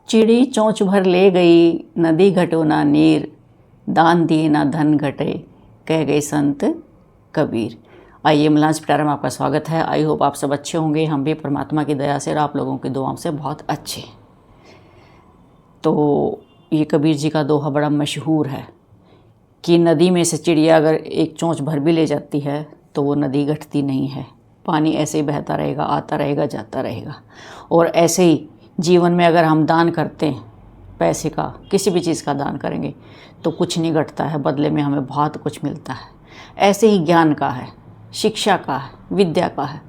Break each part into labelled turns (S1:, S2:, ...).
S1: चिड़ी चोंच भर ले गई, नदी घटो ना नीर, दान दिए ना धन घटे, कह गए संत कबीर। आइए मलांच पिटारा में आपका स्वागत है। आई होप आप सब अच्छे होंगे। हम भी परमात्मा की दया से और आप लोगों की दुआओं से बहुत अच्छे। तो ये कबीर जी का दोहा बड़ा मशहूर है कि नदी में से चिड़िया अगर एक चोंच भर भी ले जाती है तो वो नदी घटती नहीं है। पानी ऐसे ही बहता रहेगा, आता रहेगा, जाता रहेगा। और ऐसे ही जीवन में अगर हम दान करते हैं, पैसे का, किसी भी चीज़ का दान करेंगे तो कुछ नहीं घटता है, बदले में हमें बहुत कुछ मिलता है। ऐसे ही ज्ञान का है, शिक्षा का है, विद्या का है।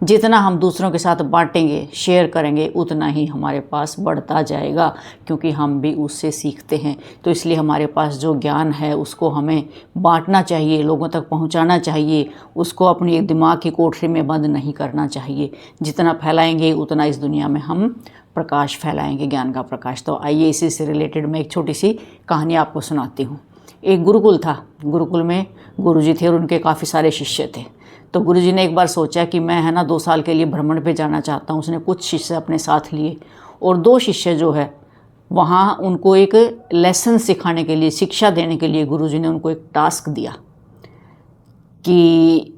S1: जितना हम दूसरों के साथ बांटेंगे, शेयर करेंगे, उतना ही हमारे पास बढ़ता जाएगा, क्योंकि हम भी उससे सीखते हैं। तो इसलिए हमारे पास जो ज्ञान है उसको हमें बांटना चाहिए, लोगों तक पहुंचाना चाहिए, उसको अपनी दिमाग की कोठरी में बंद नहीं करना चाहिए। जितना फैलाएंगे उतना इस दुनिया में हम प्रकाश फैलाएंगे, ज्ञान का प्रकाश। तो आइए इसी से रिलेटेड मैं एक छोटी सी कहानी आपको सुनाती हूँ। एक गुरुकुल था। गुरुकुल में गुरुजी थे और उनके काफ़ी सारे शिष्य थे। तो गुरुजी ने एक बार सोचा कि मैं 2 साल के लिए भ्रमण पे जाना चाहता हूँ। उसने कुछ शिष्य अपने साथ लिए और 2 शिष्य जो है वहाँ उनको एक लेसन सिखाने के लिए, शिक्षा देने के लिए गुरुजी ने उनको एक टास्क दिया कि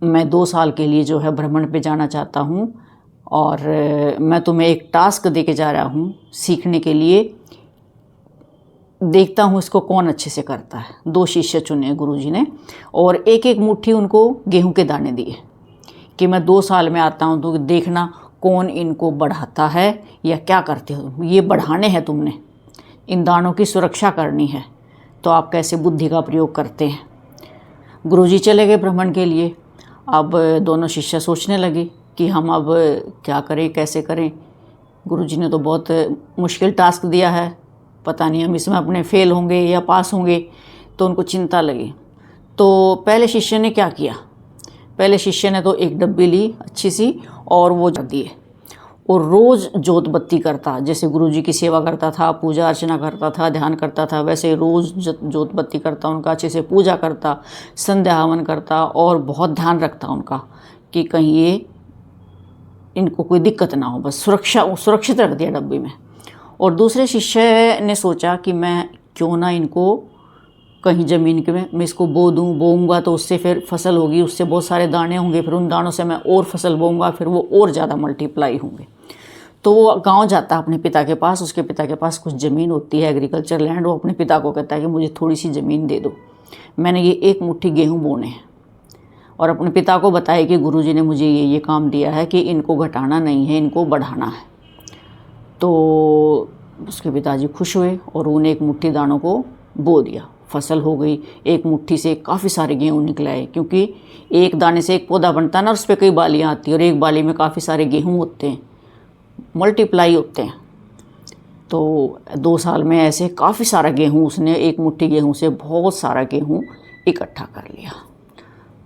S1: मैं 2 साल के लिए जो है भ्रमण पे जाना चाहता हूँ और मैं तुम्हें एक टास्क दे के जा रहा हूँ सीखने के लिए। देखता हूँ इसको कौन अच्छे से करता है। 2 शिष्य चुने गुरुजी ने और एक एक मुट्ठी उनको गेहूं के दाने दिए कि मैं 2 साल में आता हूँ तो देखना कौन इनको बढ़ाता है या क्या करते हो। ये बढ़ाने हैं तुमने, इन दानों की सुरक्षा करनी है, तो आप कैसे बुद्धि का प्रयोग करते हैं। गुरुजी चले गए भ्रमण के लिए। अब दोनों शिष्य सोचने लगे कि हम अब क्या करें, कैसे करें। गुरुजी ने तो बहुत मुश्किल टास्क दिया है, पता नहीं हम इसमें अपने फेल होंगे या पास होंगे। तो उनको चिंता लगी। तो पहले शिष्य ने क्या किया, पहले शिष्य ने तो एक डब्बी ली अच्छी सी और वो दिए और रोज़ जोत बत्ती करता। जैसे गुरुजी की सेवा करता था, पूजा अर्चना करता था, ध्यान करता था, वैसे रोज़ जोत बत्ती करता, उनका अच्छे से पूजा करता, संध्या हवन करता और बहुत ध्यान रखता उनका कि कहीं ये इनको कोई दिक्कत ना हो, बस सुरक्षित रख दिया डब्बी में। और दूसरे शिष्य ने सोचा कि मैं क्यों ना इनको कहीं ज़मीन के में मैं इसको बो दूँ, बोऊँगा तो उससे फिर फसल होगी, उससे बहुत सारे दाने होंगे, फिर उन दानों से मैं और फसल बोऊँगा, फिर वो और ज़्यादा मल्टीप्लाई होंगे। तो वो गांव जाता अपने पिता के पास। उसके पिता के पास कुछ ज़मीन होती है, एग्रीकल्चर लैंड। वो अपने पिता को कहता है कि मुझे थोड़ी सी ज़मीन दे दो, मैंने ये 1 मुट्ठी गेहूँ बोने हैं। और अपने पिता को बताया कि गुरुजी ने मुझे ये काम दिया है कि इनको घटाना नहीं है, इनको बढ़ाना है। तो उसके पिताजी खुश हुए और उन्हें 1 मुट्ठी दानों को बो दिया। फसल हो गई। 1 मुट्ठी से काफ़ी सारे गेहूँ निकल आए, क्योंकि एक दाने से एक पौधा बनता है ना, उस पर कई बालियाँ आती हैं और एक बाली में काफ़ी सारे गेहूँ होते हैं, मल्टीप्लाई होते हैं। तो 2 साल में ऐसे काफ़ी सारा गेहूँ, उसने 1 मुट्ठी गेहूँ से बहुत सारा गेहूँ इकट्ठा कर लिया।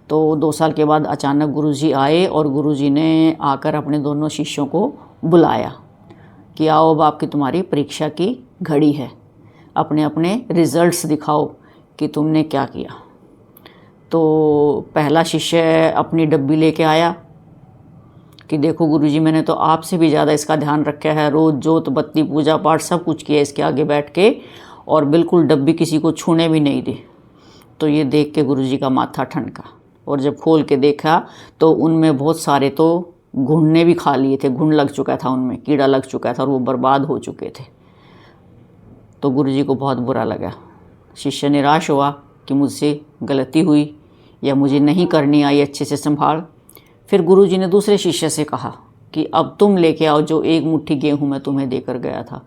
S1: तो 2 साल के बाद अचानक गुरुजी आए और गुरुजी ने आकर अपने दोनों शिष्यों को बुलाया कि आओ अब आपकी तुम्हारी परीक्षा की घड़ी है, अपने अपने रिजल्ट्स दिखाओ कि तुमने क्या किया। तो पहला शिष्य अपनी डब्बी लेके आया कि देखो गुरुजी, मैंने तो आपसे भी ज़्यादा इसका ध्यान रखा है, रोज़ जोत बत्ती पूजा पाठ सब कुछ किया इसके आगे बैठ के, और बिल्कुल डब्बी किसी को छूने भी नहीं दी। तो ये देख के गुरुजी का माथा ठनका और जब खोल के देखा तो उनमें बहुत सारे तो घुन ने भी खा लिए थे, घुन लग चुका था उनमें, कीड़ा लग चुका था और वो बर्बाद हो चुके थे। तो गुरुजी को बहुत बुरा लगा। शिष्य निराश हुआ कि मुझसे गलती हुई या मुझे नहीं करनी आई अच्छे से संभाल। फिर गुरुजी ने दूसरे शिष्य से कहा कि अब तुम लेके आओ जो 1 मुट्ठी गेहूँ मैं तुम्हें देकर गया था।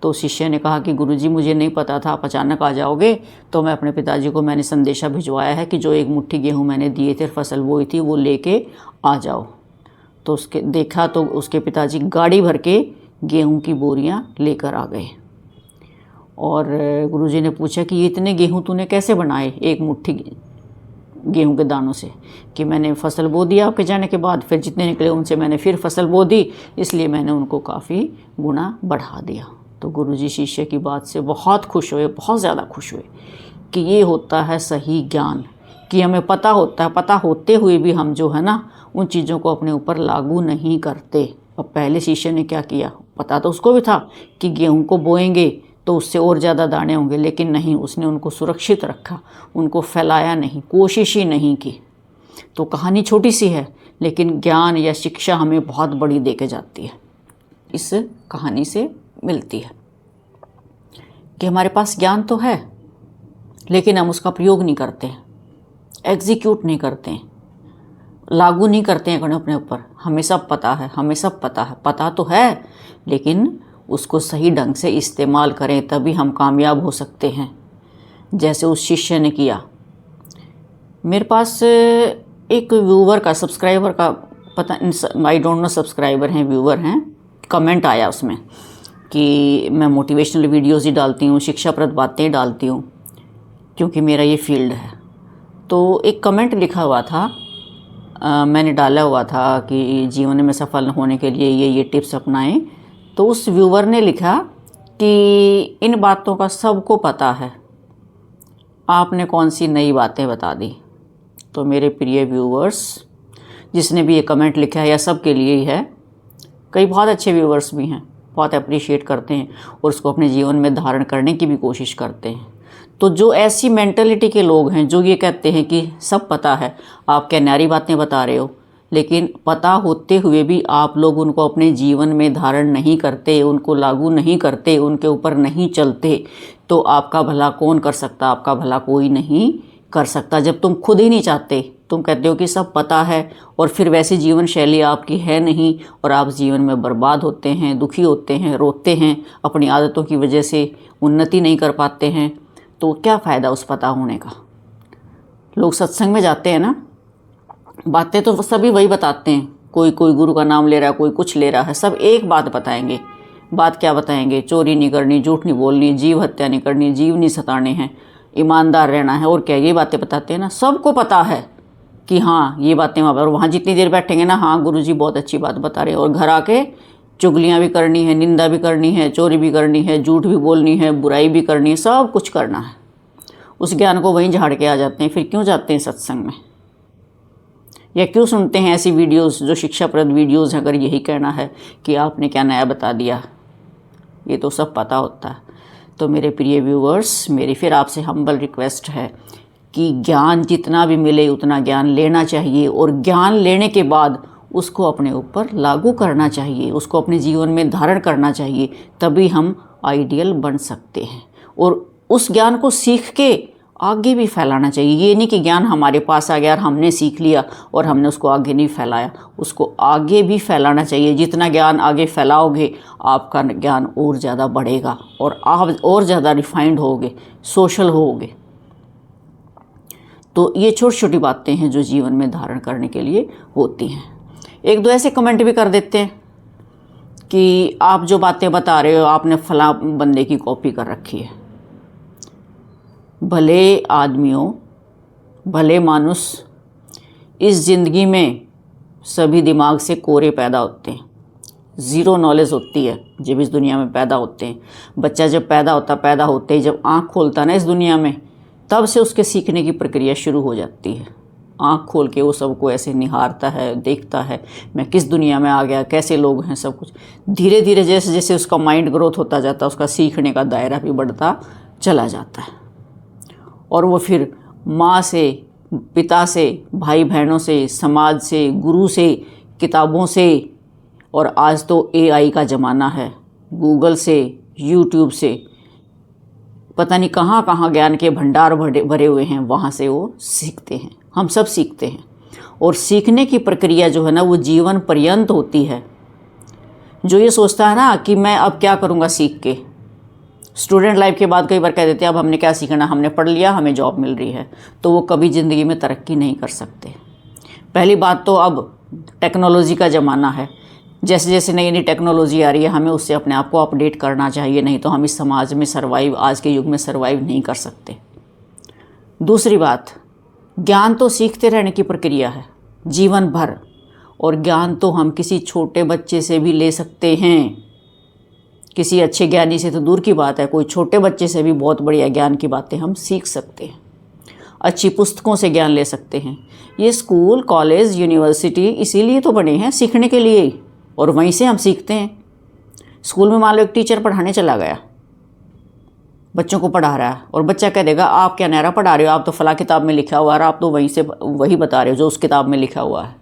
S1: तो शिष्य ने कहा कि गुरुजी, मुझे नहीं पता था आप अचानक आ जाओगे, तो मैं अपने पिताजी को मैंने संदेशा भिजवाया है कि जो 1 मुट्ठी गेहूँ मैंने दिए थे, फसल बोई थी, वो लेके आ जाओ। तो उसके देखा तो उसके पिताजी गाड़ी भर के गेहूं की बोरियां लेकर आ गए। और गुरुजी ने पूछा कि ये इतने गेहूं तूने कैसे बनाए 1 मुट्ठी गेहूं के दानों से? कि मैंने फसल बो दिया आपके जाने के बाद, फिर जितने निकले उनसे मैंने फिर फसल बो दी, इसलिए मैंने उनको काफ़ी गुना बढ़ा दिया। तो गुरुजी शिष्य की बात से बहुत खुश हुए, बहुत ज़्यादा खुश हुए कि ये होता है सही ज्ञान, कि हमें पता होता है, पता होते हुए भी हम जो है ना उन चीज़ों को अपने ऊपर लागू नहीं करते। अब पहले शिष्य ने क्या किया, पता तो उसको भी था कि गेहूं को बोएंगे तो उससे और ज़्यादा दाने होंगे, लेकिन नहीं, उसने उनको सुरक्षित रखा, उनको फैलाया नहीं, कोशिश ही नहीं की। तो कहानी छोटी सी है, लेकिन ज्ञान या शिक्षा हमें बहुत बड़ी दे के जाती है। इस कहानी से मिलती है कि हमारे पास ज्ञान तो है, लेकिन हम उसका प्रयोग नहीं करते हैं, एग्जीक्यूट नहीं करते हैं, लागू नहीं करते हैं अपने ऊपर। हमें सब पता है, हमें सब पता है, पता तो है, लेकिन उसको सही ढंग से इस्तेमाल करें तभी हम कामयाब हो सकते हैं, जैसे उस शिष्य ने किया। मेरे पास एक व्यूवर का, सब्सक्राइबर का, पता आई डोंट नो सब्सक्राइबर हैं व्यूवर हैं, कमेंट आया उसमें कि मैं मोटिवेशनल वीडियोस ही डालती हूँ, शिक्षाप्रद बातें डालती हूँ, क्योंकि मेरा ये फील्ड है। तो एक कमेंट लिखा हुआ था, मैंने डाला हुआ था कि जीवन में सफल होने के लिए ये टिप्स अपनाएं। तो उस व्यूवर ने लिखा कि इन बातों का सबको पता है, आपने कौन सी नई बातें बता दी। तो मेरे प्रिय व्यूवर्स, जिसने भी ये कमेंट लिखा है, या सब के लिए ही है, कई बहुत अच्छे व्यूवर्स भी हैं, बहुत अप्रिशिएट करते हैं और उसको अपने जीवन में धारण करने की भी कोशिश करते हैं। तो जो ऐसी मेंटलिटी के लोग हैं जो ये कहते हैं कि सब पता है, आप क्या न्यारी बातें बता रहे हो, लेकिन पता होते हुए भी आप लोग उनको अपने जीवन में धारण नहीं करते, उनको लागू नहीं करते, उनके ऊपर नहीं चलते, तो आपका भला कौन कर सकता? आपका भला कोई नहीं कर सकता। जब तुम खुद ही नहीं चाहते, तुम कहते हो कि सब पता है, और फिर वैसी जीवन शैली आपकी है नहीं, और आप जीवन में बर्बाद होते हैं, दुखी होते हैं, रोते हैं, अपनी आदतों की वजह से उन्नति नहीं कर पाते हैं, तो क्या फ़ायदा उस पता होने का? लोग सत्संग में जाते हैं ना, बातें तो सभी वही बताते हैं, कोई गुरु का नाम ले रहा है, कोई कुछ ले रहा है, सब एक बात बताएंगे। बात क्या बताएंगे? चोरी नहीं करनी, झूठ नहीं बोलनी, जीव हत्या नहीं करनी, जीव नहीं सताने हैं, ईमानदार रहना है, और क्या, ये बातें बताते हैं ना। सबको पता है कि हाँ ये बातें वहाँ जितनी देर बैठेंगे ना, हाँ गुरुजी बहुत अच्छी बात बता रहे हैं, और घर आके चुगलियाँ भी करनी है, निंदा भी करनी है, चोरी भी करनी है, झूठ भी बोलनी है, बुराई भी करनी है, सब कुछ करना है। उस ज्ञान को वहीं झाड़ के आ जाते हैं। फिर क्यों जाते हैं सत्संग में, या क्यों सुनते हैं ऐसी वीडियोस जो शिक्षाप्रद वीडियोस हैं, अगर यही कहना है कि आपने क्या नया बता दिया? ये तो सब पता होता है। तो मेरे प्रिय व्यूवर्स, मेरी फिर आपसे हम्बल रिक्वेस्ट है कि ज्ञान जितना भी मिले उतना ज्ञान लेना चाहिए, और ज्ञान लेने के बाद उसको अपने ऊपर लागू करना चाहिए, उसको अपने जीवन में धारण करना चाहिए, तभी हम आइडियल बन सकते हैं। और उस ज्ञान को सीख के आगे भी फैलाना चाहिए। ये नहीं कि ज्ञान हमारे पास आ गया और हमने सीख लिया और हमने उसको आगे नहीं फैलाया, उसको आगे भी फैलाना चाहिए। जितना ज्ञान आगे फैलाओगे, आपका ज्ञान और ज़्यादा बढ़ेगा और आप और ज़्यादा रिफाइंड होगे, सोशल होगे। तो ये छोटी छोटी बातें हैं जो जीवन में धारण करने के लिए होती हैं। एक दो ऐसे कमेंट भी कर देते हैं कि आप जो बातें बता रहे हो, आपने फला बंदे की कॉपी कर रखी है। भले आदमियों, भले मानुस, इस ज़िंदगी में सभी दिमाग से कोरे पैदा होते हैं, ज़ीरो नॉलेज होती है जब इस दुनिया में पैदा होते हैं। बच्चा जब पैदा होते ही जब आँख खोलता है ना इस दुनिया में, तब से उसके सीखने की प्रक्रिया शुरू हो जाती है। आँख खोल के वो सबको ऐसे निहारता है, देखता है, मैं किस दुनिया में आ गया, कैसे लोग हैं, सब कुछ। धीरे धीरे जैसे जैसे उसका माइंड ग्रोथ होता जाता है, उसका सीखने का दायरा भी बढ़ता चला जाता है, और वो फिर माँ से, पिता से, भाई बहनों से, समाज से, गुरु से, किताबों से, और आज तो AI का ज़माना है, गूगल से, यूट्यूब से, पता नहीं कहाँ कहाँ ज्ञान के भंडार भरे हुए हैं, वहाँ से वो सीखते हैं। हम सब सीखते हैं, और सीखने की प्रक्रिया जो है ना, वो जीवन पर्यंत होती है। जो ये सोचता है ना कि मैं अब क्या करूँगा सीख के, स्टूडेंट लाइफ के बाद कई बार कह देते हैं अब हमने क्या सीखना, हमने पढ़ लिया, हमें जॉब मिल रही है, तो वो कभी ज़िंदगी में तरक्की नहीं कर सकते। पहली बात तो अब टेक्नोलॉजी का ज़माना है, जैसे जैसे नई नई टेक्नोलॉजी आ रही है, हमें उससे अपने आप को अपडेट करना चाहिए, नहीं तो हम इस समाज में सर्वाइव, आज के युग में सर्वाइव नहीं कर सकते। दूसरी बात, ज्ञान तो सीखते रहने की प्रक्रिया है जीवन भर, और ज्ञान तो हम किसी छोटे बच्चे से भी ले सकते हैं। किसी अच्छे ज्ञानी से तो दूर की बात है, कोई छोटे बच्चे से भी बहुत बढ़िया ज्ञान की बातें हम सीख सकते हैं। अच्छी पुस्तकों से ज्ञान ले सकते हैं। ये स्कूल, कॉलेज, यूनिवर्सिटी इसीलिए तो बने हैं, सीखने के लिए ही, और वहीं से हम सीखते हैं। स्कूल में मान लो एक टीचर पढ़ाने चला गया, बच्चों को पढ़ा रहा है, और बच्चा कह देगा आप क्या नहरा पढ़ा रहे हो, आप तो फला किताब में लिखा हुआ है, आप तो वही बता रहे हो जो उस किताब में लिखा हुआ है।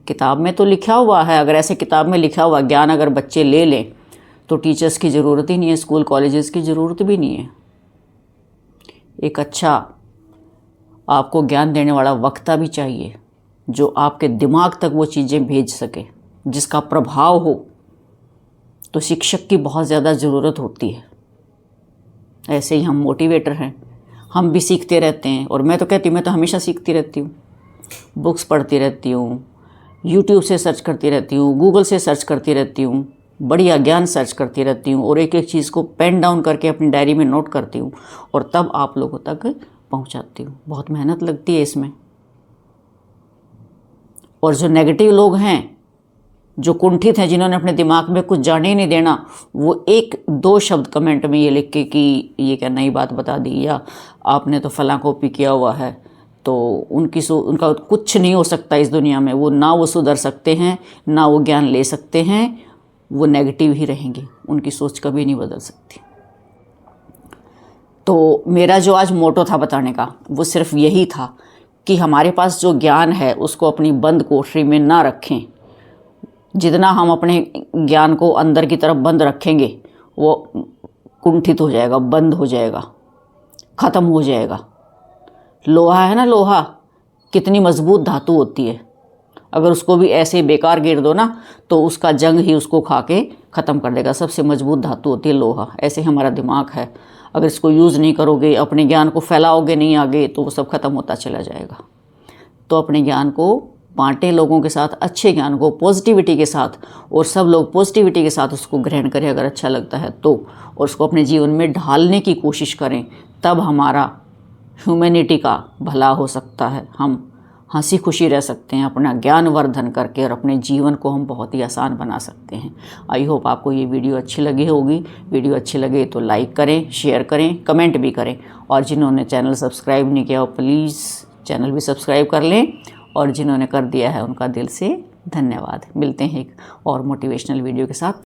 S1: किताब में तो लिखा हुआ है, अगर ऐसे किताब में लिखा हुआ ज्ञान अगर बच्चे ले लें तो टीचर्स की ज़रूरत ही नहीं है, स्कूल कॉलेजेस की ज़रूरत भी नहीं है। एक अच्छा आपको ज्ञान देने वाला वक्ता भी चाहिए जो आपके दिमाग तक वो चीज़ें भेज सके, जिसका प्रभाव हो। तो शिक्षक की बहुत ज़्यादा ज़रूरत होती है। ऐसे ही हम मोटिवेटर हैं, हम भी सीखते रहते हैं, और मैं तो कहती हूँ मैं तो हमेशा सीखती रहती हूँ, बुक्स पढ़ती रहती हूँ, यूट्यूब से सर्च करती रहती हूँ, गूगल से सर्च करती रहती हूँ, बढ़िया ज्ञान सर्च करती रहती हूँ, और एक एक चीज़ को पेन डाउन करके अपनी डायरी में नोट करती हूँ, और तब आप लोगों तक पहुँचाती हूँ। बहुत मेहनत लगती है इसमें। और जो नेगेटिव लोग हैं, जो कुंठित हैं, जिन्होंने अपने दिमाग में कुछ जाने ही नहीं देना, वो एक दो शब्द कमेंट में ये लिख के कि ये क्या नई बात बता दी, या आपने तो फलां कॉपी किया हुआ है, तो उनका कुछ नहीं हो सकता इस दुनिया में। वो ना वो सुधर सकते हैं, ना वो ज्ञान ले सकते हैं, वो नेगेटिव ही रहेंगे, उनकी सोच कभी नहीं बदल सकती। तो मेरा जो आज मोटो था बताने का, वो सिर्फ यही था कि हमारे पास जो ज्ञान है उसको अपनी बंद कोठरी में ना रखें। जितना हम अपने ज्ञान को अंदर की तरफ बंद रखेंगे वो कुंठित हो जाएगा, बंद हो जाएगा, ख़त्म हो जाएगा। लोहा है ना, लोहा कितनी मजबूत धातु होती है, अगर उसको भी ऐसे बेकार गिर दो ना तो उसका जंग ही उसको खा के ख़त्म कर देगा। सबसे मजबूत धातु होती है लोहा। ऐसे हमारा दिमाग है, अगर इसको यूज़ नहीं करोगे, अपने ज्ञान को फैलाओगे नहीं आगे, तो वो सब ख़त्म होता चला जाएगा। तो अपने ज्ञान को बांटे लोगों के साथ, अच्छे ज्ञान को पॉजिटिविटी के साथ, और सब लोग पॉजिटिविटी के साथ उसको ग्रहण करें अगर अच्छा लगता है तो, और उसको अपने जीवन में ढालने की कोशिश करें। तब हमारा ह्यूमैनिटी का भला हो सकता है, हम हंसी खुशी रह सकते हैं अपना ज्ञान वर्धन करके, और अपने जीवन को हम बहुत ही आसान बना सकते हैं। आई होप आपको ये वीडियो अच्छी लगी होगी। वीडियो अच्छी लगे तो लाइक करें, शेयर करें, कमेंट भी करें, और जिन्होंने चैनल सब्सक्राइब नहीं किया हो प्लीज़ चैनल भी सब्सक्राइब कर लें, और जिन्होंने कर दिया है उनका दिल से धन्यवाद। मिलते हैं एक और मोटिवेशनल वीडियो के साथ।